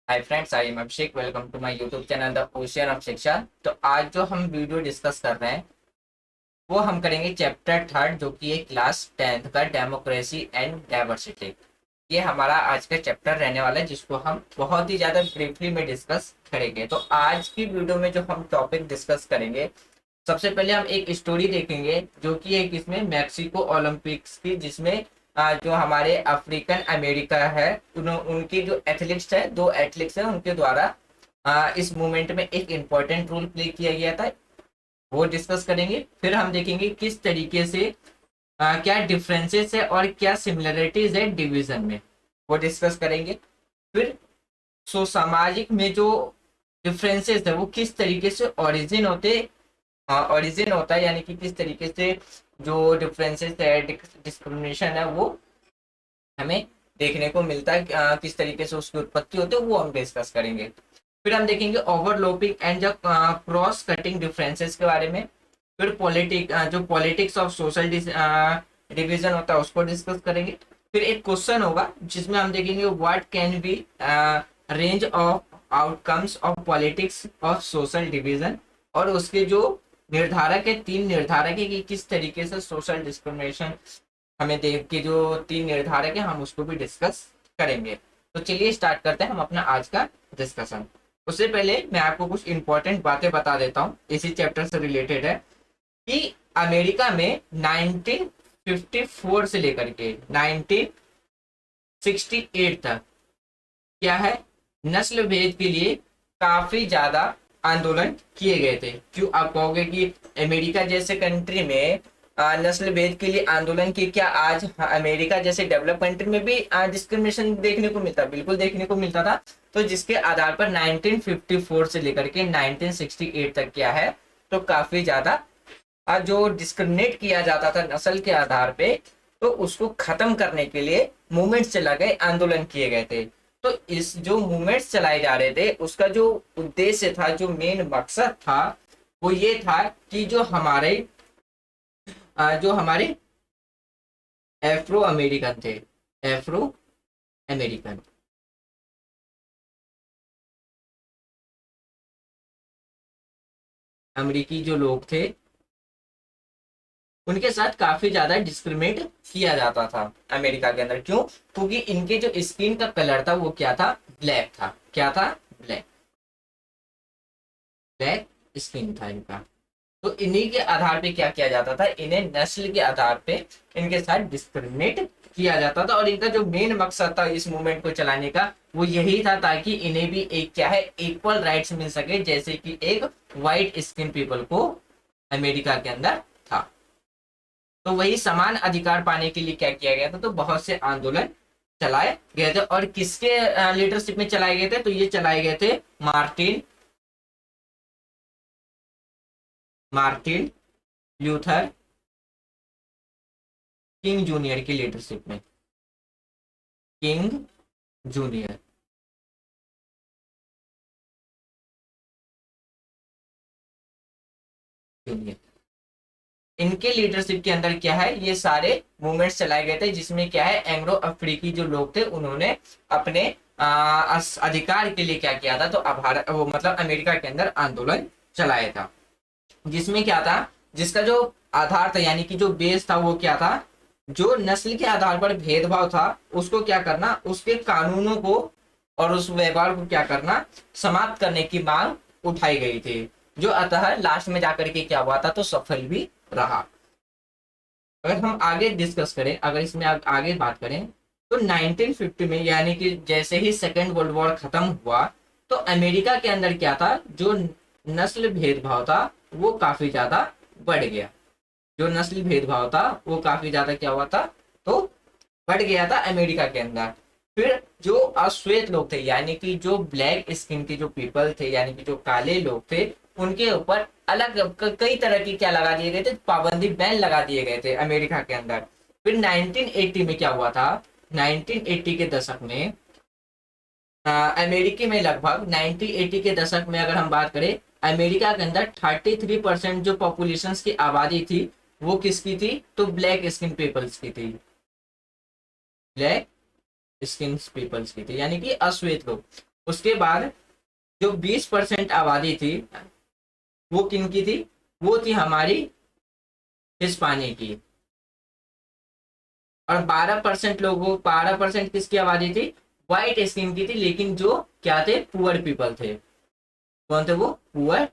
Hi friends, I am Abhishek. Welcome to my YouTube channel the ocean of Shiksha. तो आज जो हम वीडियो डिस्कस कर रहे हैं वो हम करेंगे चैप्टर थर्ड, जो कि है क्लास 10th का डेमोक्रेसी एंड डाइवर्सिटी। ये हमारा आज का चैप्टर रहने वाला है, जिसको हम बहुत ही ज़्यादा ब्रीफली में डिस्कस करेंगे। तो आज की वीडियो में जो हम टॉपिक डिस्कस करेंगे, सबसे पहले हम एक स्टोरी देखेंगे जो कि एक इसमें मैक्सिको ओलंपिक्स की, जिसमें जो हमारे अफ्रीकन अमेरिका है उनकी जो एथलीट्स है, दो एथलीट्स हैं, उनके द्वारा इस मूवमेंट में एक इम्पोर्टेंट रोल प्ले किया गया था। वो डिस्कस करेंगे। फिर हम देखेंगे किस तरीके से क्या डिफरेंसेस है और क्या सिमिलरिटीज है डिवीजन में, वो डिस्कस करेंगे। फिर सामाजिक में जो डिफरेंसेस है वो किस तरीके से ओरिजिन होता है, यानी कि किस तरीके से जो डिफरेंसेस है, डिस्क्रिमिनेशन है, वो हमें देखने को मिलता है। किस तरीके से उसकी उत्पत्ति होती है वो हम डिस्कस करेंगे। फिर हम देखेंगे ओवरलैपिंग एंड जो क्रॉस कटिंग डिफरेंसेस के बारे में। फिर जो पॉलिटिक्स ऑफ सोशल डिवीजन होता है उसको डिस्कस करेंगे। फिर एक क्वेश्चन होगा जिसमें हम देखेंगे what can be range of outcomes of politics of social division, और उसके जो निर्धारक है, तीन निर्धारक है कि किस तरीके से सोशल डिस्क्रिमिनेशन हमें देख के, जो तीन निर्धारक है हम उसको भी डिस्कस करेंगे। तो चलिए स्टार्ट करते हैं हम अपना आज का डिस्कशन। उससे पहले मैं आपको कुछ इंपॉर्टेंट बातें बता देता हूँ, इसी चैप्टर से रिलेटेड है, कि अमेरिका में 1954 से लेकर के 1968 तक क्या है, नस्ल भेद के लिए काफी ज्यादा आंदोलन किए गए थे। क्यों आप कहोगे कि अमेरिका जैसे कंट्री में नस्ल भेद के लिए आंदोलन की, क्या आज अमेरिका जैसे डेवलप कंट्री में भी डिस्क्रिमिनेशन देखने को मिलता? बिल्कुल देखने को मिलता था। तो जिसके आधार पर 1954 से लेकर के 1968 तक क्या है, तो काफी ज्यादा जो डिस्क्रिमिनेट किया जाता था नस्ल के आधार पे, तो उसको खत्म करने के लिए मूवमेंट्स चला गए, आंदोलन किए गए थे। तो इस जो मूवमेंट्स चलाए जा रहे थे उसका जो उद्देश्य था, जो मेन मकसद था, वो ये था कि जो हमारे एफ्रो अमेरिकन थे, एफ्रो अमेरिकन, अमेरिकी जो लोग थे, उनके साथ काफी ज्यादा डिस्क्रिमिनेट किया जाता था अमेरिका के अंदर। क्यों? क्योंकि इनके जो स्किन का कलर था वो क्या था, ब्लैक था। क्या था? ब्लैक, ब्लैक स्किन था इनका। तो इन्हीं के आधार पे क्या किया जाता था, इन्हें नस्ल के आधार पे इनके साथ डिस्क्रिमिनेट किया जाता था। और इनका जो मेन मकसद था इस मूवमेंट को चलाने का, वो यही था ताकि इन्हें भी एक क्या है, इक्वल राइट्स मिल सके, जैसे कि एक व्हाइट स्किन पीपल को अमेरिका के अंदर था। तो वही समान अधिकार पाने के लिए क्या किया गया था, तो बहुत से आंदोलन चलाए गए थे। और किसके लीडरशिप में चलाए गए थे, तो ये चलाए गए थे Martin Martin Luther king junior की लीडरशिप में। किंग जूनियर, जूनियर, इनके लीडरशिप के अंदर क्या है, ये सारे मूवमेंट्स चलाए गए थे, जिसमें क्या है, एंग्लो अफ्रीकी जो लोग थे उन्होंने अपने अधिकार के लिए क्या किया था, तो भारत वो मतलब अमेरिका के अंदर आंदोलन चलाया था। जिसमें क्या था, जिसका जो आधार था, यानी कि जो बेस था, वो क्या था, जो नस्ल के आधार पर भेदभाव था उसको क्या करना, उसके कानूनों को और उस व्यवहार को क्या करना, समाप्त करने की मांग उठाई गई थी। जो अतः लास्ट में जाकर के क्या हुआ था, तो सफल भी रहा। अगर हम आगे डिस्कस करें, अगर इसमें आगे बात करें, तो 1950 में, यानी कि जैसे ही सेकेंड वर्ल्ड वॉर खत्म हुआ, तो अमेरिका के अंदर क्या था, जो नस्ल भेदभाव था वो काफी ज्यादा बढ़ गया। जो नस्ल भेदभाव था वो काफी ज्यादा क्या हुआ था, तो बढ़ गया था अमेरिका के अंदर। फिर जो अश्वेत लोग थे, यानी कि जो ब्लैक स्किन के जो पीपल थे, यानी कि जो काले लोग थे, उनके ऊपर अलग कई तरह की क्या लगा दिए गए थे, पाबंदी, बैन लगा दिए गए थे अमेरिका के अंदर। फिर 1980 में क्या हुआ था, 1980 के दशक में अमेरिकी में लगभग 1980 के दशक में अगर हम बात करें, अमेरिका के अंदर 33% जो पॉपुलेशन की आबादी थी वो किसकी थी, तो ब्लैक स्किन पीपल्स की थी। ब्लैक स्किन पीपल्स की थी, यानी कि अश्वेत लोग। उसके बाद जो 20% आबादी थी वो किन की थी, वो थी हमारी हिस्पानिक की। और 12% किसकी आबादी थी, व्हाइट स्किन की थी, लेकिन जो क्या थे, पुअर पीपल थे। कौन थे वो, पुअर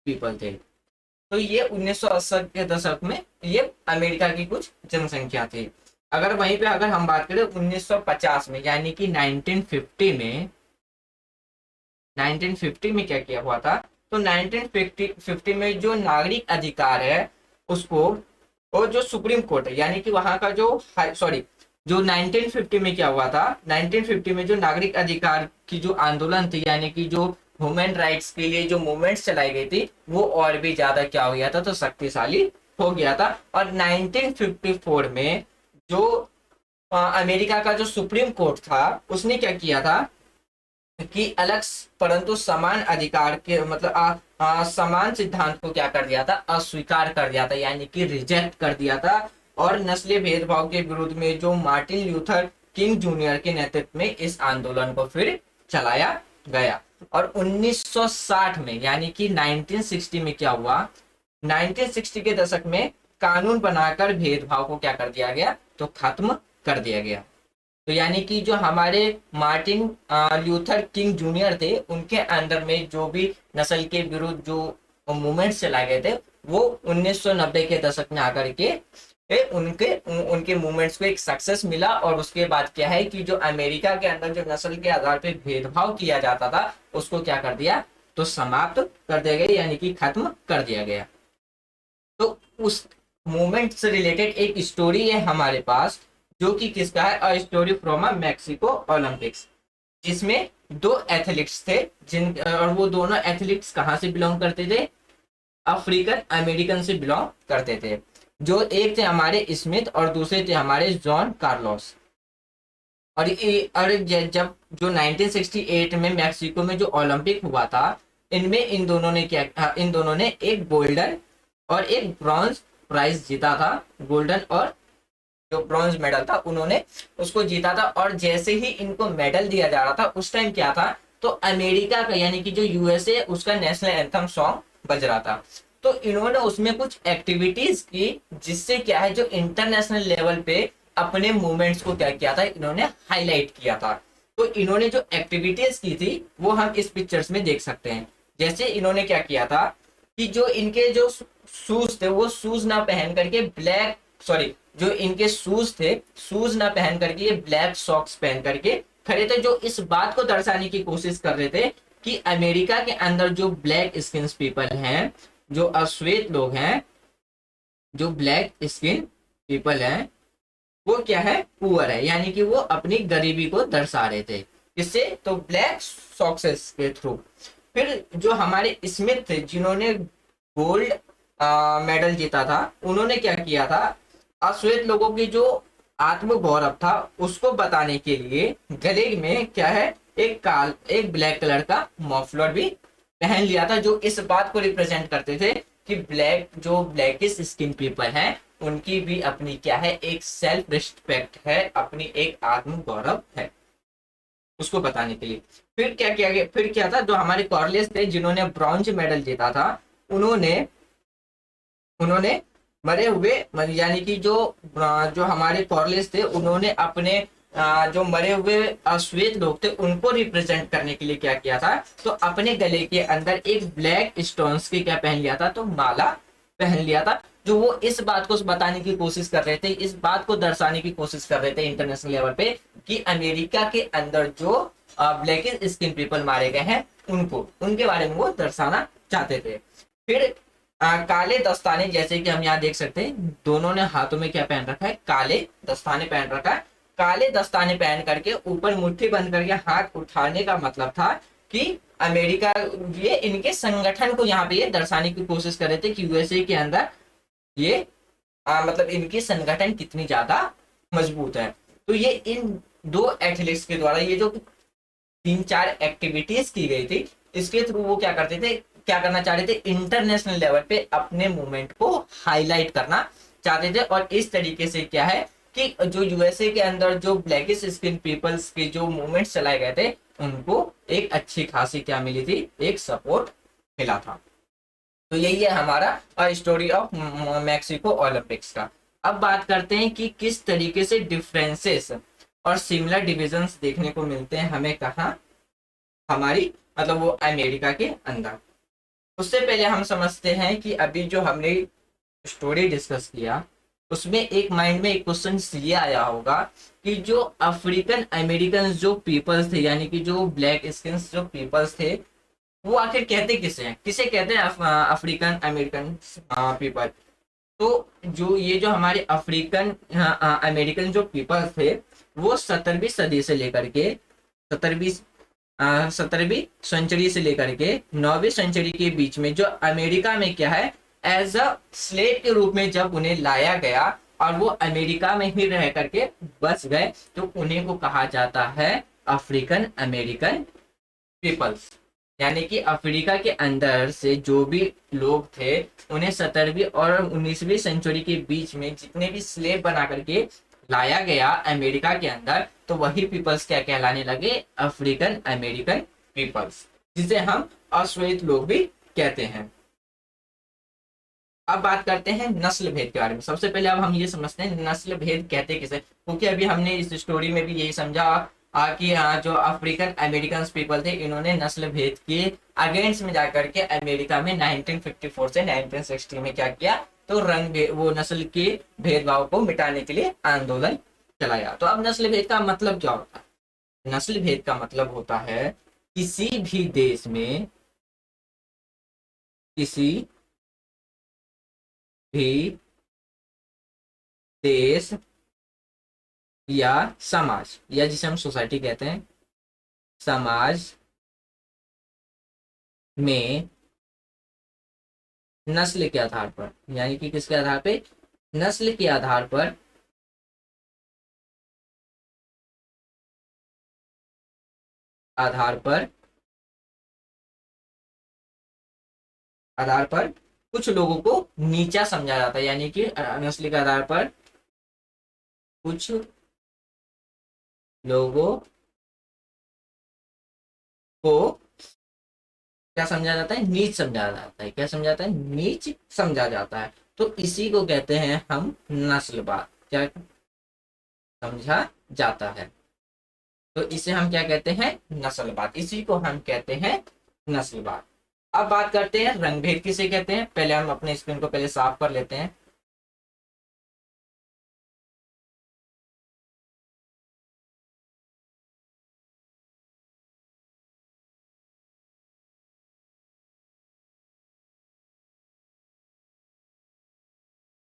पीपल थे। तो ये 1980 के दशक में ये अमेरिका की कुछ जनसंख्या थी। अगर वहीं पे अगर हम बात करें 1950 में, यानी कि 1950 में क्या किया हुआ था, तो 1950 में जो नागरिक अधिकार है उसको, और जो सुप्रीम कोर्ट है, यानी कि वहां का जो सॉरी, जो 1950 में क्या हुआ था, 1950 में जो नागरिक अधिकार की जो आंदोलन थी, यानी कि जो ह्यूमन राइट्स के लिए जो मूवमेंट्स चलाई गई थी, वो और भी ज्यादा क्या हो गया था, तो शक्तिशाली हो गया था। और 1954 में जो अमेरिका का जो सुप्रीम कोर्ट था, उसने क्या किया था कि अलग परंतु समान अधिकार के मतलब समान सिद्धांत को क्या कर दिया था, अस्वीकार कर दिया था, यानी कि रिजेक्ट कर दिया था। और नस्लीय भेदभाव के विरुद्ध में जो मार्टिन ल्यूथर किंग जूनियर के नेतृत्व में इस आंदोलन को फिर चलाया गया। और 1960 में, यानी कि 1960 में क्या हुआ, 1960 के दशक में कानून बनाकर भेदभाव को क्या कर दिया गया, तो खत्म कर दिया गया। तो यानी कि जो हमारे मार्टिन ल्यूथर किंग जूनियर थे, उनके अंडर में जो भी नस्ल के विरुद्ध जो मूवमेंट्स चलाए गए थे, वो 1990 के दशक में आकर के उनके मूवमेंट्स को एक सक्सेस मिला। और उसके बाद क्या है कि जो अमेरिका के अंदर जो नस्ल के आधार पर भेदभाव किया जाता था, उसको क्या कर दिया, तो समाप्त कर दिया गया, यानी कि खत्म कर दिया गया। तो उस मूवमेंट से रिलेटेड एक स्टोरी है हमारे पास, जो कि किसका है, a story from a Mexico Olympics, जिसमें दो एथलीट्स थे, और वो दोनों एथलीट्स कहां से बिलोंग करते थे, अफ्रीकन अमेरिकन से बिलोंग करते थे। जो एक थे हमारे स्मिथ और दूसरे थे हमारे जॉन कार्लोस। और जब जो 1968 में मैक्सिको में जो ओलंपिक हुआ था, इनमें इन दोनों ने एक गोल्डन और एक ब्रॉन्ज प्राइज जीता था। गोल्डन और जो ब्रॉन्ज मेडल था उन्होंने उसको जीता था। और जैसे ही इनको मेडल दिया जा रहा था, उस टाइम क्या था, तो अमेरिका का यानी कि जो यूएसए, उसका नेशनल एंथम सॉन्ग बज रहा था। तो इन्होंने उसमें कुछ एक्टिविटीज की, जिससे क्या है, जो इंटरनेशनल लेवल पे अपने मूवमेंट्स को क्या किया था, इन्होंने हाईलाइट किया था। तो इन्होंने जो एक्टिविटीज की थी वो हम इस पिक्चर्स में देख सकते हैं। जैसे इन्होंने क्या किया था कि जो इनके जो शूज थे, वो शूज ना पहन करके ब्लैक, सॉरी, जो इनके शूज थे, शूज ना पहन करके ये ब्लैक सॉक्स पहन करके खड़े थे, जो इस बात को दर्शाने की कोशिश कर रहे थे कि अमेरिका के अंदर जो ब्लैक स्किन पीपल हैं, जो अश्वेत लोग हैं, जो ब्लैक स्किन पीपल हैं, वो क्या है, पुअर है, यानी कि वो अपनी गरीबी को दर्शा रहे थे। इससे तो ब्लैक सॉक्सेस के थ्रू। फिर जो हमारे स्मिथ थे, जिन्होंने गोल्ड मेडल जीता था, उन्होंने क्या किया था, अश्वेत लोगों की जो आत्मगौरव था उसको बताने के लिए गले में क्या है, एक ब्लैक कलर का मफलर भी पहन लिया था, जो इस बात को रिप्रेजेंट करते थे कि ब्लैकिश स्किन पीपल हैं, उनकी भी अपनी क्या है, एक सेल्फ रिस्पेक्ट है, अपनी एक आत्मगौरव है, उसको बताने के लिए। फिर क्या किया गया, फिर क्या था, जो हमारे कॉर्लियस थे, जिन्होंने ब्रॉन्ज मेडल जीता था, उन्होंने मरे हुए, यानी कि जो हमारे कॉर्लियस थे, उन्होंने अपने जो मरे हुए अश्वेत लोग थे उनको रिप्रेजेंट करने के लिए क्या किया था, तो अपने गले के अंदर एक ब्लैक स्टोन्स की क्या पहन लिया था, तो माला पहन लिया था। जो वो इस बात को बताने की कोशिश कर रहे थे, इस बात को दर्शाने की कोशिश कर रहे थे इंटरनेशनल लेवल पे, कि अमेरिका के अंदर जो ब्लैक स्किन पीपल मारे गए हैं, उनके बारे में वो दर्शाना चाहते थे। फिर काले दस्ताने, जैसे कि हम यहाँ देख सकते हैं, दोनों ने हाथों में क्या पहन रखा है, काले दस्ताने पहन रखा है। काले दस्ताने पहन करके ऊपर मुट्ठी बंद करके हाथ उठाने का मतलब था कि अमेरिका, ये इनके संगठन को यहाँ पे ये दर्शाने की कोशिश कर रहे थे कि यूएसए के अंदर ये मतलब इनकी संगठन कितनी ज्यादा मजबूत है। तो ये इन दो एथलीट्स के द्वारा ये जो 3-4 एक्टिविटीज की गई थी, इसके थ्रू वो क्या करना चाह रहे थे, इंटरनेशनल लेवल पे अपने मूवमेंट को हाईलाइट करना चाहते थे। और इस तरीके से क्या है कि जो यूएसए के अंदर जो ब्लैकिश स्किन पीपल्स के जो मूवमेंट्स चलाए गए थे, उनको एक अच्छी खासी क्या मिली थी, एक सपोर्ट मिला था। तो यही है हमारा स्टोरी ऑफ मैक्सिको ओलंपिक्स का। अब बात करते हैं कि किस तरीके से डिफरेंसेस और सिमिलर डिविजन्स देखने को मिलते हैं हमें कहाँ, हमारी मतलब वो अमेरिका के अंदर। उससे पहले हम समझते हैं कि अभी जो हमने स्टोरी डिस्कस किया उसमें एक माइंड में एक क्वेश्चन ये आया होगा कि जो अफ्रीकन अमेरिकन जो पीपल्स थे, यानी कि जो ब्लैक स्किन जो पीपल्स थे, वो आखिर कहते किसे हैं, किसे कहते हैं अफ्रीकन अमेरिकन पीपल। तो जो ये जो हमारे अफ्रीकन अमेरिकन जो पीपल्स थे, वो 17वीं सदी से लेकर के 17वीं 17वीं सेंचुरी से लेकर के 9वीं सेंचुरी के बीच में जो अमेरिका में क्या है, एज अ स्लेव के रूप में जब उन्हें लाया गया और वो अमेरिका में ही रह करके बस गए, तो उन्हें को कहा जाता है अफ्रीकन अमेरिकन पीपल्स। यानी कि अफ्रीका के अंदर से जो भी लोग थे, उन्हें 17वीं और 19वीं सेंचुरी के बीच में जितने भी स्लेव बना करके लाया गया अमेरिका के अंदर, तो वही पीपल्स क्या कहलाने लगे, अफ्रीकन अमेरिकन पीपल्स, जिसे हम अश्वेत लोग भी कहते हैं। अब बात करते हैं नस्ल भेद के बारे में। सबसे पहले अब हम ये समझते हैं नस्ल भेद कहते किसे, क्योंकि अभी हमने इस स्टोरी में भी यही समझा कि जो अफ्रीकन अमेरिकन पीपल थे, इन्होंने नस्ल भेद के अगेंस्ट में जाकर के अमेरिका में 1954 से 1960 में क्या किया, तो वो नस्ल के भेदभाव को मिटाने के लिए आंदोलन चलाया। तो अब नस्ल भेद का मतलब क्या होता है? नस्ल भेद का मतलब होता है किसी भी देश में किसी भी देश या समाज, या जिसे हम सोसाइटी कहते हैं, समाज में नस्ल के आधार पर, यानी कि किसके आधार पे, नस्ल के आधार पर आधार पर आधार पर कुछ लोगों को नीचा समझा जाता है। यानी कि नस्ल के आधार पर कुछ लोगों को क्या समझा जाता है, नीच समझा जाता है। क्या समझा जाता है, नीच समझा जाता है। तो इसी को कहते हैं हम नस्लवाद। क्या समझा जाता है, तो इसे हम क्या कहते हैं, नस्लवाद। इसी को हम कहते हैं नस्लवाद। अब बात करते हैं रंग भेद किसे कहते हैं। पहले हम अपने स्क्रीन को पहले साफ कर लेते हैं।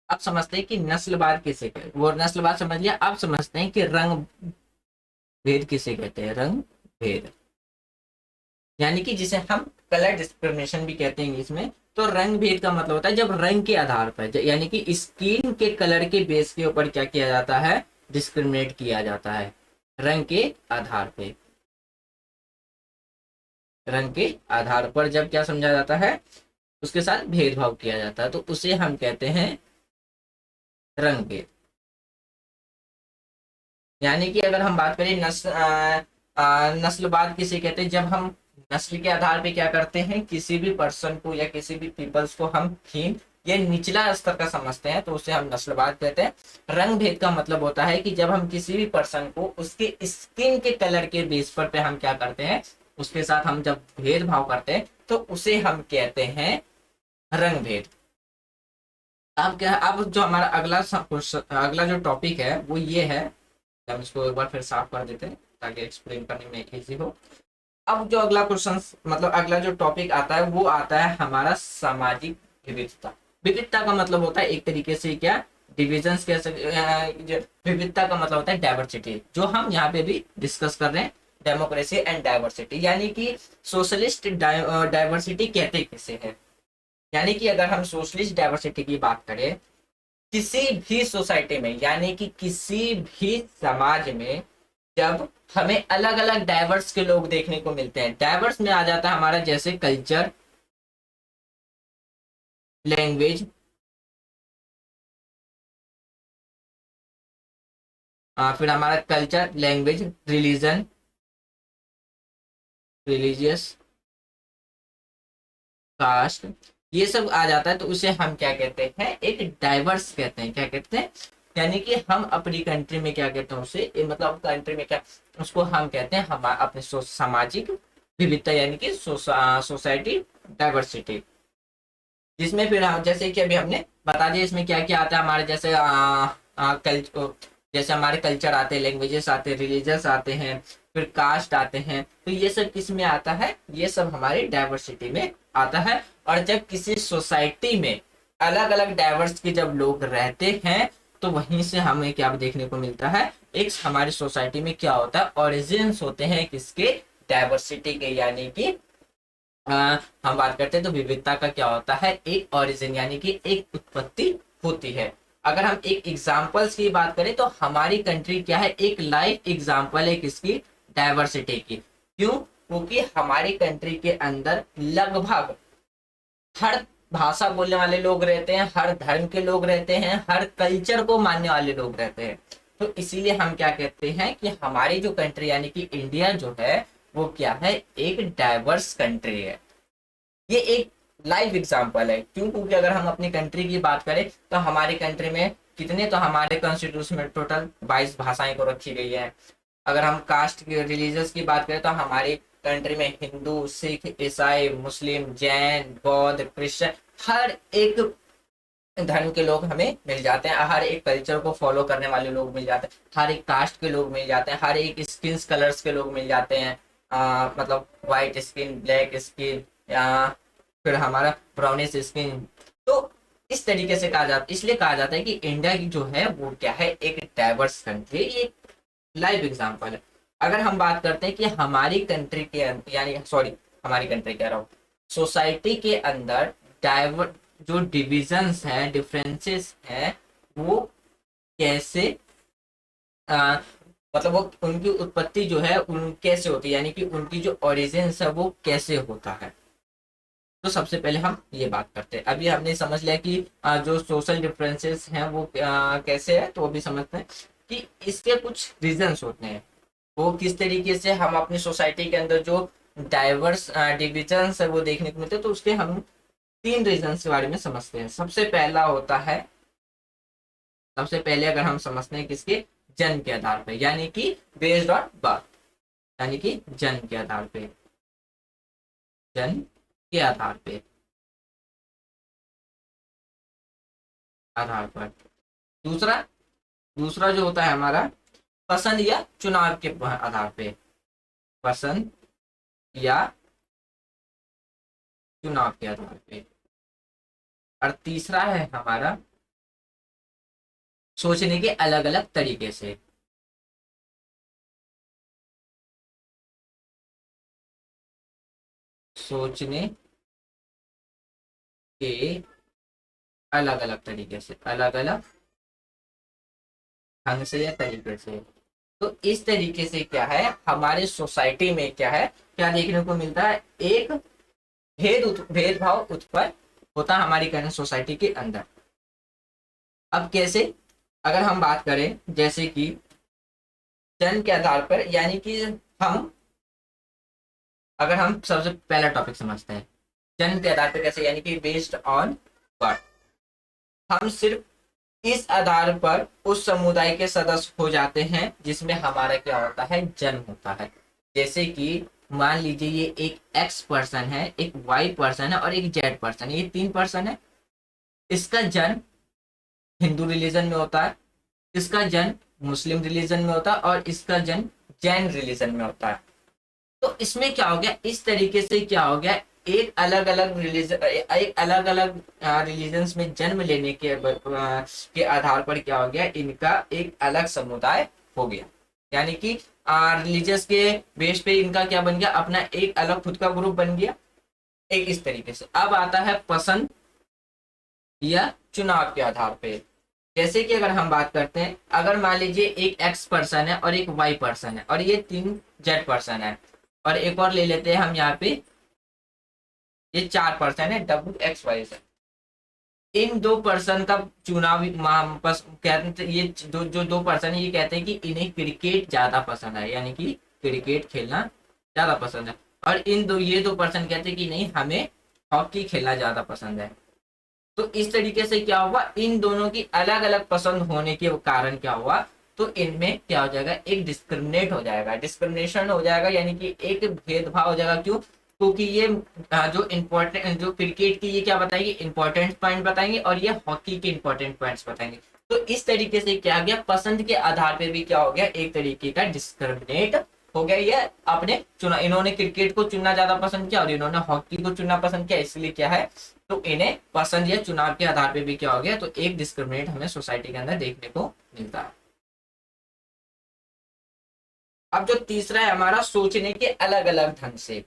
अब समझते हैं कि नस्लवाद किसे कहते हैं। वो नस्लवाद समझ लिया, अब समझते हैं कि रंग भेद किसे कहते हैं। रंग भेद यानी कि जिसे हम कलर डिस्क्रिमिनेशन भी कहते हैं इंग्लिश में। तो रंग भेद का मतलब होता है जब रंग के आधार पर, यानी कि स्किन के कलर के बेस के ऊपर क्या किया जाता है, डिस्क्रिमिनेट किया जाता है। रंग के आधार पे, रंग के आधार पर जब क्या समझा जाता है, उसके साथ भेदभाव किया जाता है, तो उसे हम कहते हैं रंग भेद। यानी कि अगर हम बात करें नस्लवाद किसे कहते हैं, जब हम नस्ल के आधार पे क्या करते हैं, किसी भी पर्सन को या किसी भी पीपल्स को हम हीन या निचला स्तर का समझते हैं, तो उसे हम नस्लवाद कहते हैं। रंग भेद का मतलब होता है कि जब हम किसी भी पर्सन को उसके स्किन के कलर के बेस पर पे हम क्या करते हैं, उसके साथ हम जब भेदभाव करते हैं, तो उसे हम कहते हैं रंग भेद। अब क्या, अब जो हमारा अगला जो टॉपिक है वो ये है। हम इसको एक बार फिर साफ कर देते हैं ताकि एक्सप्लेन करने में इजी हो। अब जो अगला क्वेश्चन, मतलब अगला जो टॉपिक आता है वो आता है हमारा सामाजिक विविधता। विविधता का मतलब होता है एक तरीके से क्या, डिविजन्स कह सकते। विविधता का मतलब होता है डाइवर्सिटी, जो हम यहाँ पे भी डिस्कस कर रहे हैं, डेमोक्रेसी एंड डाइवर्सिटी। यानी कि सोशलिस्ट डाइवर्सिटी कहते किसे है। यानी कि अगर हम सोशलिस्ट डाइवर्सिटी की बात करें किसी भी सोसाइटी में, यानी कि किसी भी समाज में, जब हमें अलग अलग डाइवर्स के लोग देखने को मिलते हैं। डाइवर्स में आ जाता है हमारा जैसे कल्चर, लैंग्वेज, फिर हमारा culture, language, religion, religious, caste, ये सब आ जाता है तो उसे हम क्या कहते हैं, एक डाइवर्स कहते हैं। क्या कहते हैं, यानी कि हम अपनी कंट्री में क्या कहते हैं उसे, मतलब कंट्री में क्या, उसको हम कहते हैं हम अपने सामाजिक विविधता, यानी कि सोसाइटी डाइवर्सिटी, जिसमें फिर जैसे कि अभी हमने बता दिया इसमें क्या क्या आता है हमारे, जैसे जैसे हमारे कल्चर आते हैं, लैंग्वेजेस आते हैं, रिलीजन्स आते हैं, फिर कास्ट आते हैं, तो ये सब किस में आता है, ये सब हमारी डाइवर्सिटी में आता है। और जब किसी सोसाइटी में अलग अलग डाइवर्स के जब लोग रहते हैं तो वहीं से हमें क्या देखने को मिलता है, एक हमारी सोसाइटी में क्या होता है, ओरिजिन्स होते हैं किसके, डाइवर्सिटी के, यानी कि हम बात करते हैं तो विविधता का क्या होता है, एक ओरिजिन, यानी कि एक उत्पत्ति होती है। अगर हम एक एग्जांपल्स की बात करें तो हमारी कंट्री क्या है, एक लाइव एग्जांपल है किसकी, डाइवर्सिटी की। क्यों, क्योंकि हमारी कंट्री के अंदर लगभग हर भाषा बोलने वाले लोग रहते हैं, हर धर्म के लोग रहते हैं, हर कल्चर को मानने वाले लोग रहते हैं। तो इसीलिए हम क्या कहते हैं कि हमारी जो कंट्री यानी कि इंडिया जो है वो क्या है, एक डाइवर्स कंट्री है। ये एक लाइव एग्जांपल है। क्यों, क्योंकि अगर हम अपनी कंट्री की बात करें तो हमारी कंट्री में कितने, तो हमारे कॉन्स्टिट्यूशन में टोटल 22 भाषाएं को रखी गई है। अगर हम कास्ट की, रिलीजियस की बात करें तो हमारी कंट्री में हिंदू, सिख, ईसाई, मुस्लिम, जैन, बौद्ध, क्रिश्चियन, हर एक धर्म के लोग हमें मिल जाते हैं, हर एक कल्चर को फॉलो करने वाले लोग मिल जाते हैं, हर एक कास्ट के लोग मिल जाते हैं, हर एक स्किन कलर्स के लोग मिल जाते हैं, मतलब व्हाइट स्किन, ब्लैक स्किन, या फिर हमारा ब्राउनिश स्किन। तो इस तरीके से कहा जाता, इसलिए कहा जाता है कि इंडिया की जो है वो क्या है, एक डाइवर्स कंट्री, एक लाइव एग्जांपल है। अगर हम बात करते हैं कि हमारी कंट्री के यानी सॉरी, हमारी कंट्री कह रहा हूँ, सोसाइटी के अंदर डाइवर जो डिविजन्स हैं, डिफरेंसेस हैं, वो कैसे आ, मतलब वो उनकी उत्पत्ति जो है उन कैसे होती है, यानी कि उनकी जो ओरिजिन्स है वो कैसे होता है। तो सबसे पहले हम ये बात करते हैं। अभी हमने समझ लिया कि जो सोशल डिफरेंसेस हैं वो कैसे है, तो अभी समझते हैं कि इसके कुछ रीजंस होते हैं, वो किस तरीके से हम अपनी सोसाइटी के अंदर जो डाइवर्स डिविजन्स है वो देखने को मिलते हैं। तो उसके हम 3 रीजंस के बारे में समझते हैं। सबसे पहला होता है, सबसे पहले अगर हम समझते हैं किसके, जन्म के आधार पर, यानी कि बेस्ड ऑन बर्थ, यानी कि जन्म के आधार पे, जन्म के आधार पे, आधार पर। दूसरा, दूसरा जो होता है हमारा पसंद या चुनाव के आधार पे, पसंद या चुनाव के आधार पे। और तीसरा है हमारा सोचने के अलग अलग तरीके से, सोचने के अलग अलग तरीके से, अलग अलग ढंग से या तरीके से। तो इस तरीके से क्या है, हमारे सोसाइटी में क्या है, क्या देखने को मिलता है, एक भेदभाव उत्पन्न होता है हमारी करंट सोसाइटी के अंदर। अब कैसे, अगर हम बात करें जैसे कि जन्म के आधार पर, यानी कि हम, अगर हम सबसे पहला टॉपिक समझते हैं जन्म के आधार पर कैसे, यानी कि बेस्ड ऑन बर्थ, हम सिर्फ इस आधार पर उस समुदाय के सदस्य हो जाते हैं जिसमें हमारा क्या होता है, जन्म होता है। जैसे कि मान लीजिए ये एक एक्स पर्सन है, एक वाई पर्सन है और एक जेड पर्सन है, ये 3 पर्सन है। इसका जन्म हिंदू रिलीजन में होता है, इसका जन्म मुस्लिम रिलीजन में होता है और इसका जन्म जैन रिलीजन में होता है। तो इसमें क्या हो गया, इस तरीके से क्या हो गया, एक अलग अलग रिलीजन, एक अलग अलग रिलीजन्स में जन्म लेने के आधार पर क्या हो गया, इनका एक अलग समुदाय हो गया। यानी कि रिलीजियस के बेस पे इनका क्या बन गया, अपना एक अलग खुद का ग्रुप बन गया, एक इस तरीके से। अब आता है पसंद या चुनाव के आधार पे। जैसे कि अगर हम बात करते हैं, अगर मान लीजिए एक एक्स पर्सन है और एक वाई पर्सन है और ये 3 जेड पर्सन है, और एक और ले लेते हैं हम यहाँ पे, ये 4 पर्सन है, डब्ल्यू एक्स वाई से। इन 2 पर्सन का चुनाव कहते हैं, ये जो 2 पर्सन है ये कहते हैं कि इन्हें क्रिकेट ज्यादा पसंद है, यानी कि क्रिकेट खेलना ज्यादा पसंद है। और ये दो पर्सन कहते हैं कि नहीं, हमें हॉकी खेलना ज्यादा पसंद है। तो इस तरीके से क्या हुआ, इन दोनों की अलग अलग पसंद होने के कारण क्या हुआ, तो इनमें क्या हो जाएगा, एक डिस्क्रिमिनेट हो जाएगा, डिस्क्रिमिनेशन हो जाएगा, यानी कि एक भेदभाव हो जाएगा। क्यों? क्योंकि ये जो इम्पोर्टेंट, जो क्रिकेट की ये क्या बताएंगे, इंपॉर्टेंट पॉइंट बताएंगे, और ये हॉकी के इंपॉर्टेंट पॉइंट्स बताएंगे। तो इस तरीके से क्या गया, पसंद के आधार पे भी क्या हो गया, एक तरीके का डिस्क्रिमिनेट हो गया। ये आपने चुना, इन्होंने क्रिकेट को चुनना ज्यादा पसंद किया और इन्होंने हॉकी को चुनना पसंद किया, इसलिए क्या है, तो इन्हें पसंद या चुनाव के आधार पे भी क्या हो गया, तो एक डिस्क्रिमिनेट हमें सोसाइटी के अंदर देखने को मिलता है। अब जो तीसरा है हमारा, सोचने के अलग अलग ढंग से।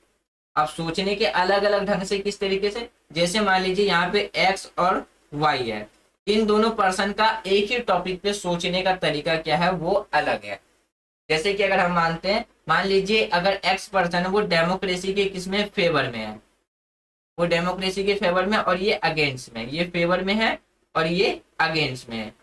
अब सोचने के अलग अलग ढंग से किस तरीके से, जैसे मान लीजिए यहाँ पे एक्स और वाई है, इन दोनों पर्सन का एक ही टॉपिक पे सोचने का तरीका क्या है, वो अलग है। जैसे कि अगर हम मानते हैं, मान लीजिए अगर एक्स पर्सन है वो डेमोक्रेसी के किसमें फेवर में है, वो डेमोक्रेसी के फेवर में, और ये अगेंस्ट में, ये फेवर में है और ये अगेंस्ट में है।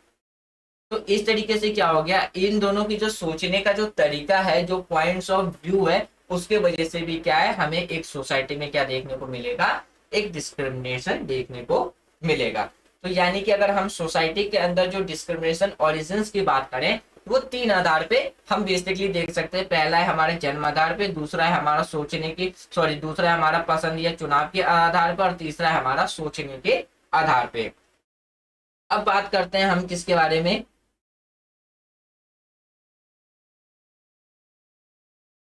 तो इस तरीके से क्या हो गया, इन दोनों की जो सोचने का जो तरीका है, जो पॉइंट्स ऑफ व्यू है, उसके वजह से भी क्या है, हमें एक सोसाइटी में क्या देखने को मिलेगा, एक डिस्क्रिमिनेशन देखने को मिलेगा। तो यानी कि अगर हम सोसाइटी के अंदर जो डिस्क्रिमिनेशन ओरिजिन्स की बात करें, वो तीन आधार पे हम बेसिकली देख सकते हैं। पहला है हमारे जन्म आधार पे, दूसरा है हमारा सोचने की, सॉरी, दूसरा है हमारा पसंद या चुनाव के आधार पर, और तीसरा है हमारा सोचने के आधार पे। अब बात करते हैं हम किसके बारे में,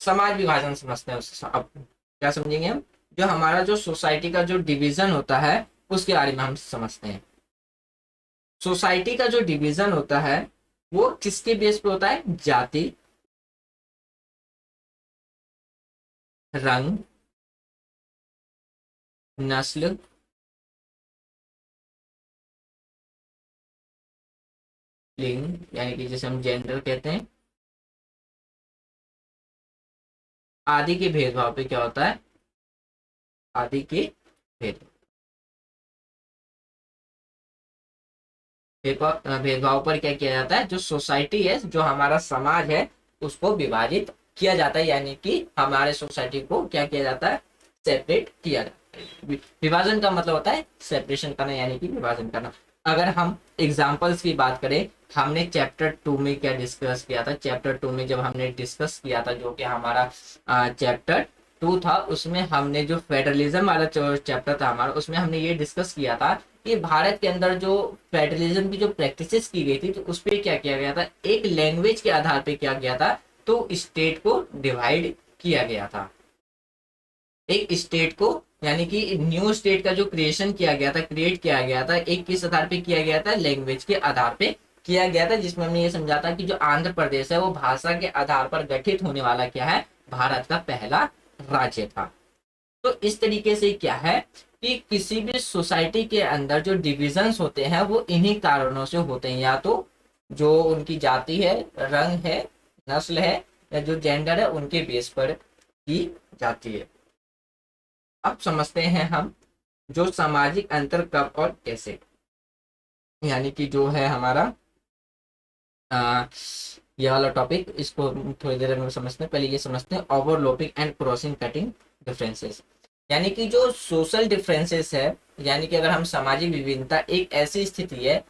समाज विभाजन समझते हैं उससे। अब क्या समझेंगे हम, जो हमारा जो सोसाइटी का जो डिवीजन होता है, उसके बारे में हम समझते हैं। सोसाइटी का जो डिवीजन होता है वो किसके बेस पे होता है, जाति, रंग, नस्ल, लिंग, यानी कि जैसे हम जेंडर कहते हैं, आदि के भेदभाव पे क्या होता है, आदि के भेद भेदभाव पर क्या किया जाता है, जो सोसाइटी है, जो हमारा समाज है, उसको विभाजित किया जाता है, यानी कि हमारे सोसाइटी को क्या किया जाता है, सेपरेट किया जाता है। विभाजन का मतलब होता है सेपरेशन करना, यानी कि विभाजन करना। अगर हम एग्जाम्पल्स की बात करें, हमने चैप्टर 2 में क्या डिस्कस किया था, चैप्टर 2 में जब हमने डिस्कस किया था, जो कि हमारा चैप्टर 2 था, उसमें हमने जो फेडरलिज्म वाला चैप्टर था हमारा, उसमें हमने ये डिस्कस किया था कि भारत के अंदर जो फेडरलिज्म की जो प्रैक्टिसेस की गई थी, तो उस पर क्या किया गया था, एक लैंग्वेज के आधार पे क्या गया था, तो स्टेट को डिवाइड किया गया था। एक स्टेट को, यानी कि न्यू स्टेट का जो क्रिएशन किया गया था, क्रिएट किया गया था, एक किस आधार पे किया गया था, लैंग्वेज के आधार पे किया गया था, जिसमें हमने ये समझा था कि जो आंध्र प्रदेश है वो भाषा के आधार पर गठित होने वाला क्या है, भारत का पहला राज्य था। तो इस तरीके से क्या है कि किसी भी सोसाइटी के अंदर जो डिविजन्स होते हैं वो इन्हीं कारणों से होते हैं, या तो जो उनकी जाति है, रंग है, नस्ल है, या जो जेंडर है, उनके बेस पर की जाती है। अब समझते हैं हम जो सामाजिक अंतर कब और कैसे, यानी कि जो है हमारा आ, ये वाला टॉपिक, इसको थोड़ी देर में समझते हैं। पहले ये समझते हैं overlapping and crossing cutting differences, यानी कि जो सोशल डिफरेंसेस है, यानी कि अगर हम सामाजिक विभिन्नता, एक ऐसी स्थिति है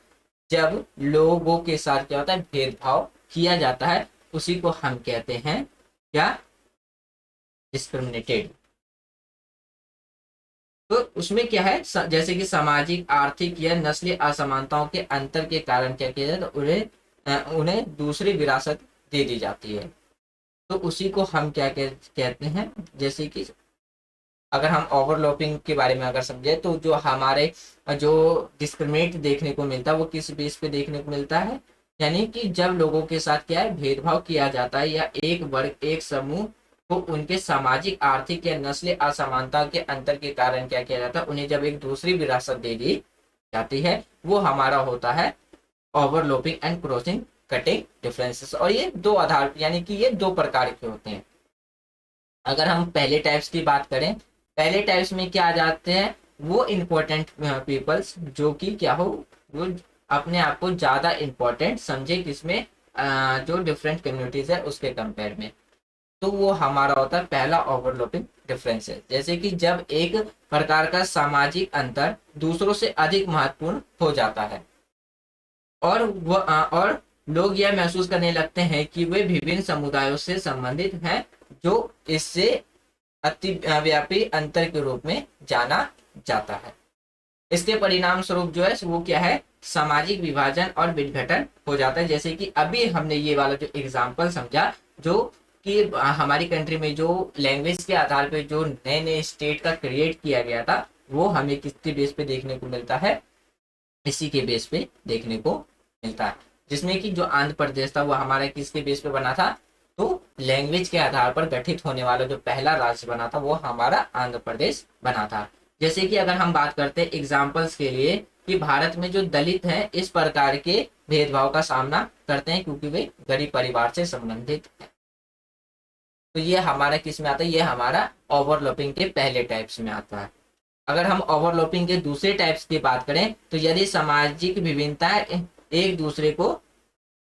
जब लोगों के साथ क्या होता है, भेदभाव किया जाता है, उसी को हम कहते हैं क्या, डिस्क्रिमिनेटेड। तो उसमें क्या है, जैसे कि सामाजिक, आर्थिक या नस्लीय असमानताओं के अंतर के कारण क्या किया जाए, तो उन्हें दूसरी विरासत दे दी जाती है। तो उसी को हम क्या कहते हैं, जैसे कि अगर हम ओवरलैपिंग के बारे में अगर समझे, तो जो हमारे जो डिस्क्रिमिनेट देखने को मिलता है वो किस बेस पे देखने को मिलता है, यानी कि जब लोगों के साथ क्या है, भेदभाव किया जाता है, या एक वर्ग, एक समूह को उनके सामाजिक, आर्थिक या नस्लीय असमानता के अंतर के कारण क्या किया जाता है, उन्हें जब एक दूसरी विरासत दे दी जाती है, वो हमारा होता है overlapping and crossing cutting differences. और ये दो आधार, यानी कि ये दो प्रकार के होते हैं। अगर हम पहले टाइप्स की बात करें, पहले टाइप्स में क्या आ जाते हैं, वो इम्पोर्टेंट पीपल्स जो कि क्या हो, वो अपने आप को ज्यादा इम्पोर्टेंट समझे, किसमें जो डिफरेंट कम्युनिटीज है उसके कंपेयर में। तो वो हमारा होता है पहला ओवरलैपिंग डिफरेंस है। जैसे कि जब एक प्रकार का सामाजिक अंतर दूसरों से अधिक महत्वपूर्ण हो जाता है और लोग यह महसूस करने लगते हैं कि वे विभिन्न समुदायों से संबंधित हैं, जो इससे अतिव्यापी अंतर के रूप में जाना जाता है। इसके परिणाम स्वरूप जो है वो क्या है, सामाजिक विभाजन और विघटन हो जाता है। जैसे कि अभी हमने ये वाला जो एग्जाम्पल समझा, जो कि हमारी कंट्री में जो लैंग्वेज के आधार पे जो नए नए स्टेट का क्रिएट किया गया था, वो हमें किसके बेस पे देखने को मिलता है, इसी के बेस पे देखने को मिलता है। जिसमें कि जो आंध्र प्रदेश था वो हमारा किसके बेस पे बना था, तो लैंग्वेज के आधार पर गठित होने वाला जो पहला राज्य बना था वो हमारा आंध्र प्रदेश बना था। जैसे कि अगर हम बात करते हैं एग्जाम्पल्स के लिए, कि भारत में जो दलित हैं इस प्रकार के भेदभाव का सामना करते हैं क्योंकि वे गरीब परिवार से संबंधित हैं। तो ये हमारा किस में आता है, ये हमारा ओवरलैपिंग के पहले टाइप्स में आता है। अगर हम ओवरलैपिंग के दूसरे टाइप्स की बात करें, तो यदि सामाजिक विभिन्नताएं एक दूसरे को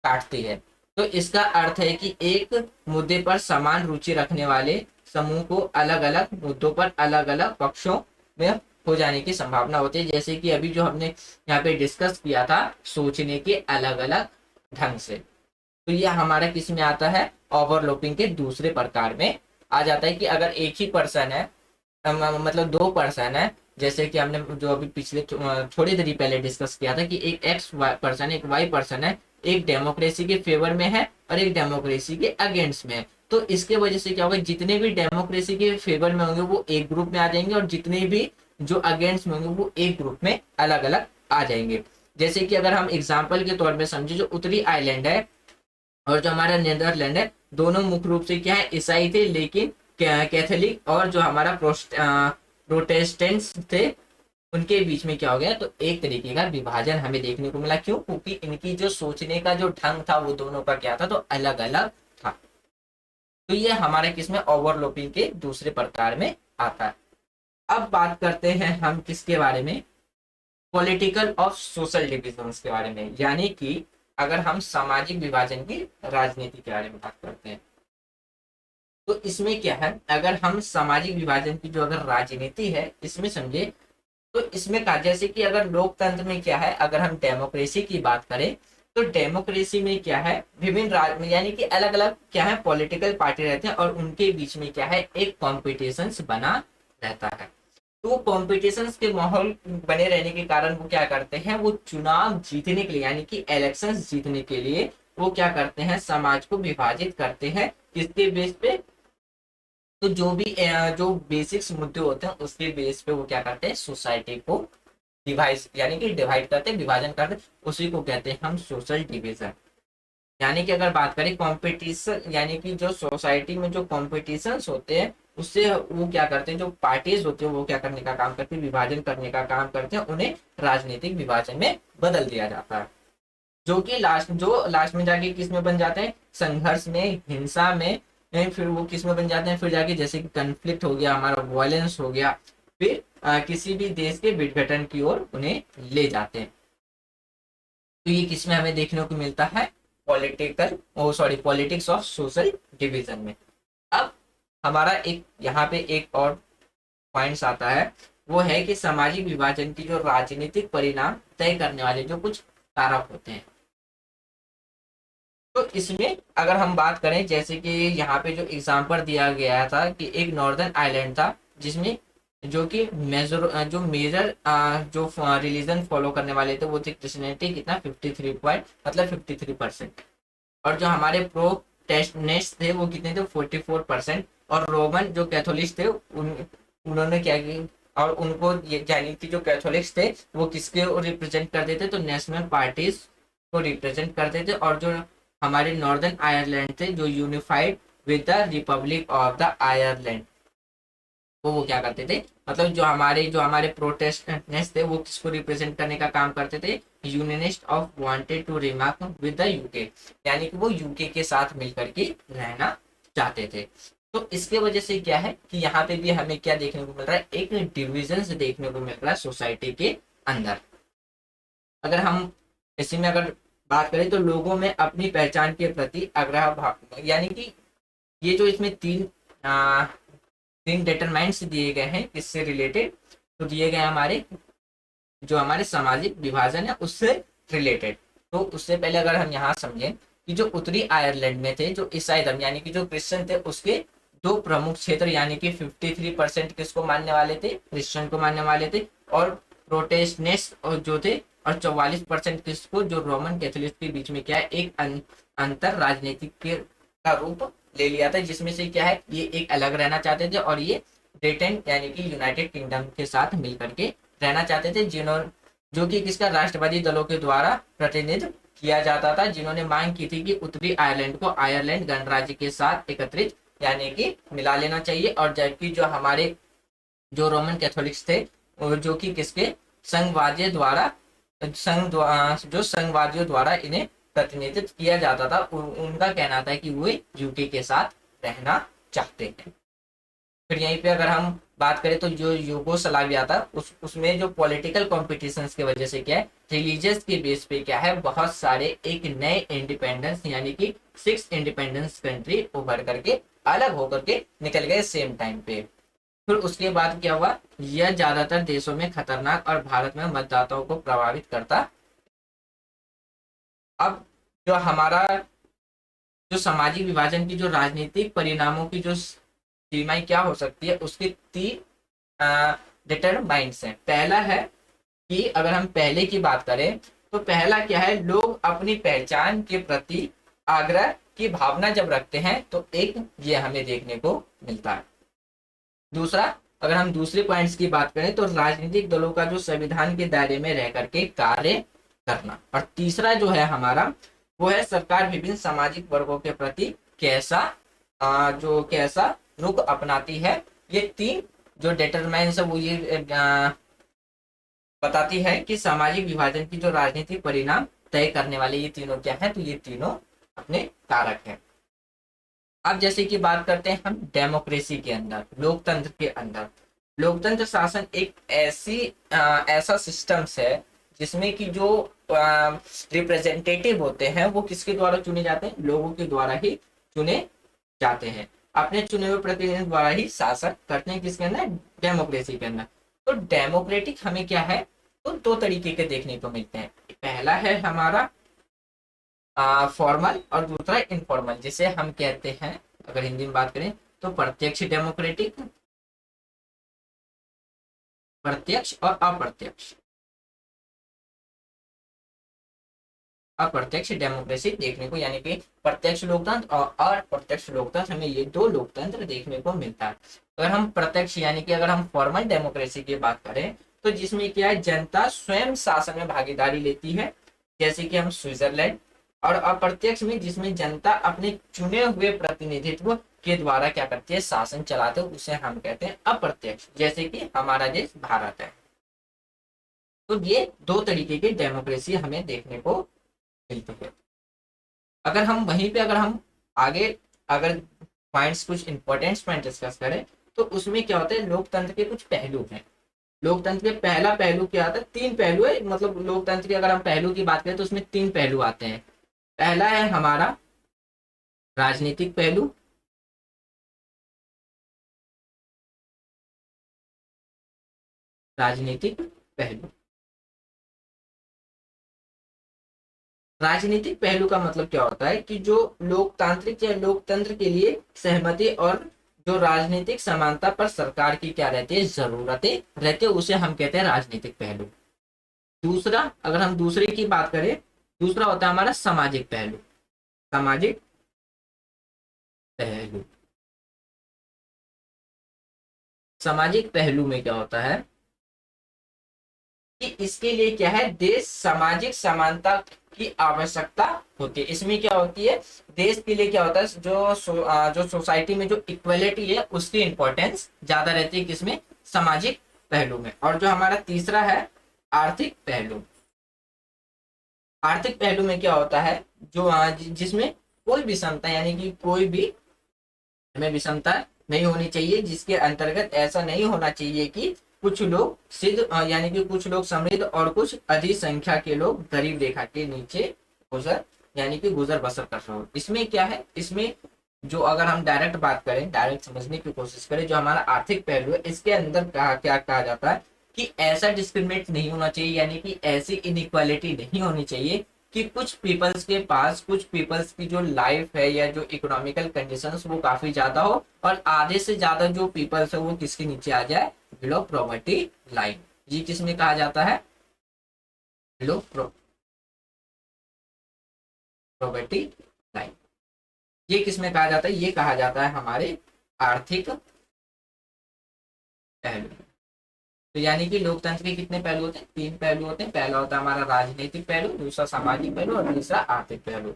काटती है, तो इसका अर्थ है कि एक मुद्दे पर समान रुचि रखने वाले समूह को अलग अलग मुद्दों पर अलग अलग पक्षों में हो जाने की संभावना होती है। जैसे कि अभी जो हमने यहाँ पे डिस्कस किया था, सोचने के अलग अलग ढंग से, तो ये हमारा किस में आता है, ओवरलैपिंग के दूसरे प्रकार में आ जाता है। कि अगर एक ही पर्सन है, मतलब दो पर्सन है, जैसे कि हमने जो अभी पिछले थोड़ी देर पहले डिस्कस किया था, कि एक एक्स पर्सन एक वाई पर्सन है, एक डेमोक्रेसी के फेवर में है और एक डेमोक्रेसी के अगेंस्ट में है। तो इसके वजह से क्या होगा, जितने भी डेमोक्रेसी के फेवर में होंगे वो एक ग्रुप में आ जाएंगे और जितने भी जो अगेंस्ट में होंगे वो एक ग्रुप में अलग अलग आ जाएंगे। जैसे कि अगर हम एग्जाम्पल के तौर पर समझे, जो उत्तरी आइलैंड है और जो हमारा नीदरलैंड है, दोनों मुख्य रूप से क्या है, ईसाई थे, लेकिन कैथोलिक और जो हमारा प्रोटेस्टेंट्स थे, उनके बीच में क्या हो गया, तो एक तरीके का विभाजन हमें देखने को मिला। क्यों? क्योंकि इनकी जो सोचने का जो ढंग था वो दोनों का क्या था, तो अलग अलग था। तो ये हमारे किसमें, ओवरलैपिंग के दूसरे प्रकार में आता है। अब बात करते हैं हम किसके बारे में, पॉलिटिकल और सोशल डिविजन्स के बारे में। यानी कि अगर हम सामाजिक विभाजन की राजनीति के बारे में बात करते हैं, तो इसमें क्या है, अगर हम सामाजिक विभाजन की जो अगर राजनीति है इसमें समझे, तो इसमें कहा जैसे कि अगर लोकतंत्र में क्या है, अगर हम डेमोक्रेसी की बात करें, तो डेमोक्रेसी में क्या है, विभिन्न राज्य यानी कि अलग अलग क्या है, पॉलिटिकल पार्टी रहते हैं और उनके बीच में क्या है, एक कॉम्पिटिशन बना रहता है। तो कॉम्पिटिशन के माहौल बने रहने के कारण वो क्या करते हैं, वो चुनाव जीतने के लिए यानी कि इलेक्शन जीतने के लिए वो क्या करते हैं, समाज को विभाजित करते हैं। किसके बेस पे, तो जो भी जो बेसिक्स मुद्दे होते हैं उसके बेस पे वो क्या करते हैं, सोसाइटी को डिवाइड यानी कि डिवाइड करते हैं, विभाजन करते हैं, उसी को कहते हैं हम सोशल डिवीजन। यानी कि अगर बात करें कंपटीशन, यानी कि जो सोसाइटी में जो कॉम्पिटिशन्स होते हैं उससे वो क्या करते हैं, जो पार्टीज होते हैं वो क्या करने का काम करते हैं, विभाजन करने का काम करते हैं, उन्हें राजनीतिक विभाजन में बदल दिया जाता है। जो लास्ट में जाके किस में बन जाते हैं, संघर्ष में, हिंसा में, फिर वो किस में बन जाते हैं, फिर जाके जैसे कि कन्फ्लिक्ट हो गया, हमारा वायलेंस हो गया, फिर किसी भी देश के विघटन की ओर उन्हें ले जाते हैं। तो ये किसमें हमें देखने को मिलता है, पॉलिटिक्स ऑफ सोशल डिवीजन में। अब हमारा एक यहाँ पे एक और पॉइंट्स आता है, वो है कि सामाजिक विभाजन की जो राजनीतिक परिणाम तय करने वाले जो कुछ कारक होते हैं। तो इसमें अगर हम बात करें, जैसे कि यहाँ पे जो एग्जाम्पल दिया गया था कि एक नॉर्दर्न आइलैंड था, जिसमें जो कि मेजर जो रिलीजन फॉलो करने वाले थे वो थे क्रिश्चियनिटी, कितना 53 पॉइंट मतलब 53%। और जो हमारे प्रोटेस्टेंट्स थे वो कितने थे, 44%। और रोमन जो कैथोलिक्स थे उन्होंने क्या किया, और उनको ये जानी थी, जो कैथोलिक्स थे वो किसके रिप्रेजेंट करते थे, तो नेशनल पार्टीज को रिप्रेजेंट करते थे। और जो हमारे नॉर्दर्न आयरलैंड थे, जो unified with the Republic of the Ireland, वो क्या करते थे, मतलब जो हमारे प्रोटेस्टेंट्स थे वो किसको रिप्रेजेंट करने का काम करते थे, unionist of wanted to remark with the UK, यानी कि वो यूके के साथ मिलकर के रहना चाहते थे। तो इसके वजह से क्या है कि यहाँ पे भी हमें क्या देखने को मिल रहा है, एक डिविजन देखने को मिल रहा है सोसाइटी के अंदर। अगर हम इसी में अगर बात करें, तो लोगों में अपनी पहचान के प्रति आग्रह भाव, यानी कि ये जो इसमें तीन डिटरमाइंट्स दिए गए हैं किससे रिलेटेड, तो दिए गए हमारे जो हमारे सामाजिक विभाजन है उससे रिलेटेड। तो उससे पहले अगर हम यहाँ समझें कि जो उत्तरी आयरलैंड में थे जो ईसाई धर्म यानी कि जो क्रिश्चियन थे, उसके दो प्रमुख क्षेत्र यानी कि 53% किसको मानने वाले थे, क्रिश्चियन को मानने वाले थे, और प्रोटेस्टेंट्स जो थे, और 44% किसको, जो रोमन कैथोलिक के बीच में क्या है एक अंतर राजनीतिक का रूप ले लिया था, जिसमें से क्या है ये एक अलग रहना चाहते थे और ये ब्रिटेन यानी कि यूनाइटेड किंगडम के साथ मिलकर के रहना चाहते थे, जो कि किसका राष्ट्रवादी दलों के द्वारा प्रतिनिधित्व किया जाता था, जिन्होंने मांग की थी कि उत्तरी आयरलैंड को आयरलैंड गणराज्य के साथ एकत्रित यानी कि मिला लेना चाहिए, और जबकि जो हमारे जो रोमन कैथोलिक्स थे जो कि किसके संघवादियों द्वारा जो संघवादियों द्वारा इन्हें प्रतिनिधित्व किया जाता था, उनका कहना था कि वो यूके के साथ रहना चाहते हैं। फिर यहीं पे अगर हम बात करें तो जो यूगोस्लाविया था उसमें जो पॉलिटिकल कॉम्पिटिशन्स की वजह से क्या है रिलीजियस के बेस पे क्या है बहुत सारे एक नए इंडिपेंडेंस यानी कि 6 इंडिपेंडेंस कंट्री उभर करके अलग होकर के निकल गए सेम टाइम पे। फिर उसके बाद क्या हुआ, यह ज्यादातर देशों में खतरनाक और भारत में मतदाताओं को प्रभावित करता। अब जो हमारा जो सामाजिक विभाजन की जो राजनीतिक परिणामों की जो सीमाएं क्या हो सकती है, उसके 3 डिटरमाइंट्स हैं। पहला है कि अगर हम पहले की बात करें तो पहला क्या है, लोग अपनी पहचान के प्रति आग्रह की भावना जब रखते हैं तो एक ये हमें देखने को मिलता है। दूसरा, अगर हम दूसरे पॉइंट्स की बात करें तो राजनीतिक दलों का जो संविधान के दायरे में रह करके कार्य करना। और तीसरा जो है हमारा वो है सरकार विभिन्न सामाजिक वर्गों के प्रति कैसा रुख अपनाती है। ये 3 जो डिटरमाइंस है वो ये बताती है कि सामाजिक विभाजन की जो राजनीतिक परिणाम तय करने वाले ये तीनों क्या है, तो ये तीनों अपने कारक हैं। अब जैसे कि बात करते हैं हम डेमोक्रेसी के अंदर, लोकतंत्र के अंदर। लोकतंत्र शासन एक ऐसा सिस्टम्स है जिसमें कि जो रिप्रेजेंटेटिव होते हैं वो किसके द्वारा चुने जाते हैं, लोगों के द्वारा ही चुने जाते हैं, अपने चुने हुए प्रतिनिधि द्वारा ही शासन करते हैं। किसके अंदर, डेमोक्रेसी के अंदर। तो डेमोक्रेटिक हमें क्या है, तो 2 तरीके के देखने को मिलते हैं। पहला है हमारा फॉर्मल और दूसरा इनफॉर्मल, जिसे हम कहते हैं अगर हिंदी में बात करें तो प्रत्यक्ष डेमोक्रेटिक, प्रत्यक्ष और अप्रत्यक्ष अप्रत्यक्ष डेमोक्रेसी देखने को, यानी कि प्रत्यक्ष लोकतंत्र और अप्रत्यक्ष लोकतंत्र, हमें ये 2 लोकतंत्र देखने को मिलता है। अगर हम प्रत्यक्ष यानी कि अगर हम फॉर्मल डेमोक्रेसी की बात करें तो जिसमें क्या है जनता स्वयं शासन में भागीदारी लेती है, जैसे कि हम स्विट्जरलैंड। और अप्रत्यक्ष में जिसमें जनता अपने चुने हुए प्रतिनिधित्व के द्वारा क्या करती है, शासन चलाते हैं, उसे हम कहते हैं अप्रत्यक्ष, जैसे कि हमारा देश भारत है। तो ये 2 तरीके की डेमोक्रेसी हमें देखने को मिलती है। अगर हम वहीं पे अगर हम आगे अगर पॉइंट्स कुछ इंपॉर्टेंट पॉइंट डिस्कस करें तो उसमें क्या होता है, लोकतंत्र के कुछ पहलू हैं। लोकतंत्र के पहला पहलू क्या आता है, 3 पहलू है, मतलब लोकतंत्र की अगर हम पहलू की बात करें तो उसमें 3 पहलू आते हैं। पहला है हमारा राजनीतिक पहलू, राजनीतिक पहलू। राजनीतिक पहलू का मतलब क्या होता है कि जो लोकतांत्रिक या लोकतंत्र के लिए सहमति और जो राजनीतिक समानता पर सरकार की क्या रहती है, जरूरतें रहती है, उसे हम कहते हैं राजनीतिक पहलू। दूसरा, अगर हम दूसरे की बात करें, दूसरा होता है हमारा सामाजिक पहलू, सामाजिक पहलू। सामाजिक पहलू में क्या होता है कि इसके लिए क्या है, देश सामाजिक समानता की आवश्यकता होती है। इसमें क्या होती है, देश के लिए क्या होता है, जो सोसाइटी में जो इक्वलिटी है उसकी इंपॉर्टेंस ज्यादा रहती है, किसमें, सामाजिक पहलू में। और जो हमारा तीसरा है आर्थिक पहलू। आर्थिक पहलू में क्या होता है, जो जिसमें कोई विषमता यानी कि कोई भी हमें विषमता नहीं होनी चाहिए, जिसके अंतर्गत ऐसा नहीं होना चाहिए कि कुछ लोग सिद्ध यानी कि कुछ लोग समृद्ध और कुछ अधिक संख्या के लोग गरीब रेखा के नीचे गुजर यानी कि गुजर बसर कर रहे हो। इसमें क्या है, इसमें जो अगर हम डायरेक्ट बात करें, डायरेक्ट समझने की कोशिश करें, जो हमारा आर्थिक पहलू है, इसके अंदर क्या कहा जाता है कि ऐसा डिस्क्रिमिनेट नहीं होना चाहिए, यानी कि ऐसी इनइक्वालिटी नहीं होनी चाहिए कि कुछ पीपल्स के पास, कुछ पीपल्स की जो लाइफ है या जो इकोनॉमिकल कंडीशंस वो काफी ज्यादा हो, और आधे से ज्यादा जो पीपल्स है वो किसके नीचे आ जाए, बिलो प्रॉवर्टी लाइन। ये किसमें कहा जाता है, बिलो प्रॉवर्टी लाइन। ये किसमें कहा जाता है, ये कहा जाता है हमारे आर्थिक पहलू। तो यानी कि लोकतंत्र के कितने पहलू होते हैं, 3 पहलू होते हैं। पहला होता है हमारा राजनीतिक पहलू, दूसरा सामाजिक पहलू और तीसरा आर्थिक पहलू।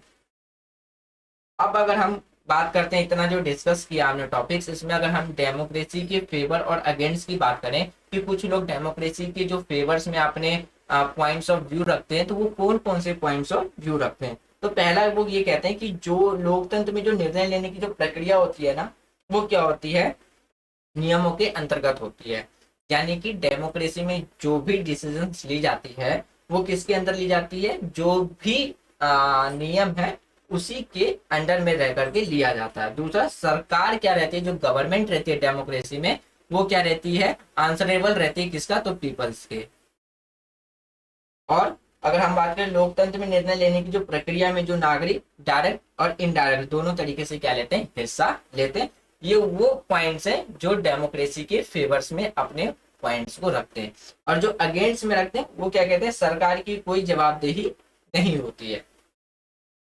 अब अगर हम बात करते हैं, इतना जो डिस्कस किया हमने टॉपिक्स, इसमें अगर हम डेमोक्रेसी के फेवर और अगेंस्ट की बात करें कि कुछ लोग डेमोक्रेसी के जो फेवर्स में अपने पॉइंट्स ऑफ व्यू रखते हैं, तो वो कौन कौन से पॉइंट्स ऑफ व्यू रखते हैं। तो पहला वो ये कहते हैं कि जो लोकतंत्र में जो निर्णय लेने की जो प्रक्रिया होती है ना, वो क्या होती है, नियमों के अंतर्गत होती है। यानी कि डेमोक्रेसी में जो भी डिसीजंस ली जाती है वो किसके अंदर ली जाती है, जो भी नियम है उसी के अंडर में रह करके लिया जाता है। दूसरा, सरकार क्या रहती है, जो गवर्नमेंट रहती है डेमोक्रेसी में, वो क्या रहती है, आंसरेबल रहती है किसका, तो पीपल्स के। और अगर हम बात करें लोकतंत्र में निर्णय लेने की जो प्रक्रिया में जो नागरिक डायरेक्ट और इनडायरेक्ट दोनों तरीके से क्या लेते हैं, हिस्सा लेते हैं। ये वो पॉइंट्स हैं जो डेमोक्रेसी के फेवर्स में अपने पॉइंट्स को रखते हैं, और जो अगेंस्ट में रखते हैं वो क्या कहते हैं, सरकार की कोई जवाबदेही नहीं होती है।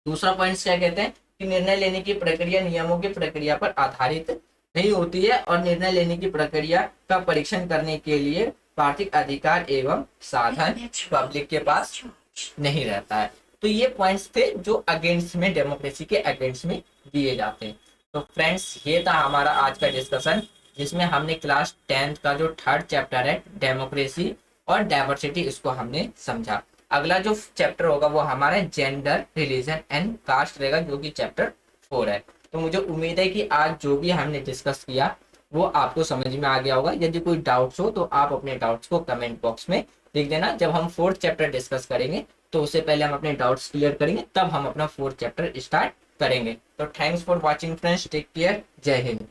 दूसरा पॉइंट क्या कहते हैं कि निर्णय लेने की प्रक्रिया नियमों की प्रक्रिया पर आधारित नहीं होती है, और निर्णय लेने की प्रक्रिया का परीक्षण करने के लिए पार्थिक अधिकार एवं साधन पब्लिक के पास नहीं रहता है। तो ये पॉइंट्स थे जो अगेंस्ट में, डेमोक्रेसी के अगेंस्ट में दिए जाते हैं। तो फ्रेंड्स, ये था हमारा आज का डिस्कशन, जिसमें हमने क्लास 10th का जो 3rd चैप्टर है डेमोक्रेसी और डाइवर्सिटी, इसको हमने समझा। अगला जो चैप्टर होगा वो हमारा जेंडर, रिलीजन एंड कास्ट रहेगा, जो कि चैप्टर 4 है। तो मुझे उम्मीद है कि आज जो भी हमने डिस्कस किया वो आपको समझ में आ गया होगा। यदि कोई डाउट्स हो तो आप अपने डाउट्स को कमेंट बॉक्स में लिख देना। जब हम 4th चैप्टर डिस्कस करेंगे तो उससे पहले हम अपने डाउट्स क्लियर करेंगे, तब हम अपना 4th चैप्टर स्टार्ट करेंगे। तो thanks for watching friends, take care, जय हिंद।